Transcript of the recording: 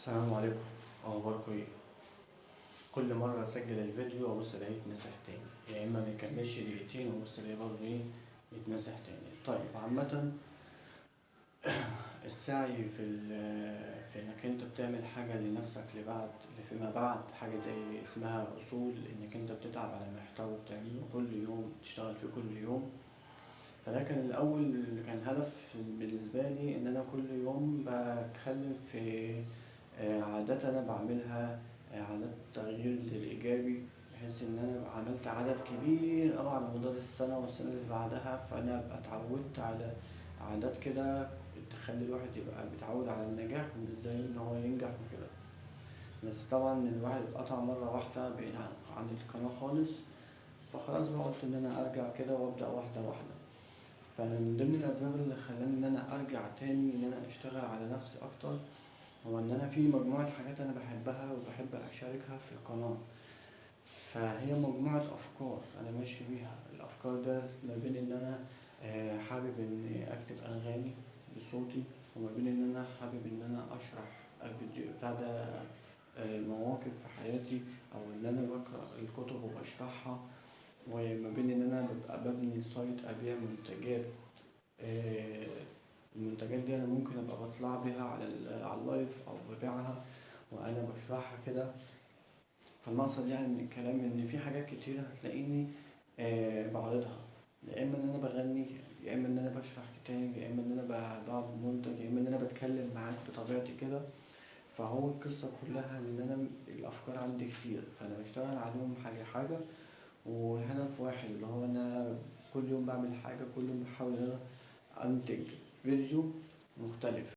السلام عليكم. اخباركم ايه؟ كل مره اسجل الفيديو وابص الاقيه يتمسح تاني، يا اما ميكملش دقيقتين وابص الاقيه برضه ايه يتمسح تاني. طيب عامه السعي في انك انت بتعمل حاجه لنفسك لفيما بعد، حاجه زي اسمها اصول، انك انت بتتعب على محتوى بتعمله كل يوم، تشتغل فيه كل يوم. فده كان الأول، كان هدف بالنسبة لي إن أنا كل يوم بتكلم في عادات أنا بعملها، عادات تغيير للإيجابي، بحيث إن أنا عملت عدد كبير أوي على مدار السنة والسنة اللي بعدها، فأنا أبقى اتعودت على عادات كده تخلي الواحد يبقى بيتعود على النجاح وإزاي إن هو ينجح وكده. بس طبعا الواحد اتقطع مرة واحدة بعيد عن القناة خالص، فخلاص بقى قلت إن أنا أرجع كده وأبدأ واحدة واحدة. فمن ضمن الأسباب اللي خلاني إن أنا أرجع تاني إن أنا أشتغل على نفسي أكتر، هو إن أنا في مجموعة حاجات أنا بحبها وبحب أشاركها في القناة. فهي مجموعة أفكار أنا ماشي بيها. الأفكار ده ما بين إن أنا حابب إني أكتب أغاني بصوتي، وما بين إن أنا حابب إن أنا أشرح فيديو بتاع ده مواقف في حياتي، أو إن أنا بقرأ الكتب وبشرحها، وما بين إن أنا ببقى ببني سايت أبيع منتجات. آه، المنتجات دي أنا ممكن أبقى بطلع بيها على اللايف أو ببيعها وأنا بشرحها كده. فالمقصد يعني من الكلام إن في حاجات كتيرة هتلاقيني بعرضها، يا إما إن أنا بغني، يا إما إن أنا بشرح كتاب، يا إما إن أنا بعرض منتج، يا إما إن أنا بتكلم معاك بطبيعتي كده. فهو القصة كلها إن أنا الأفكار عندي كتير، فأنا بشتغل عليهم حاجة حاجة، والهدف واحد اللي هو أنا كل يوم بعمل حاجة، كل يوم بحاول إن أنا أنتج فيديو مختلف.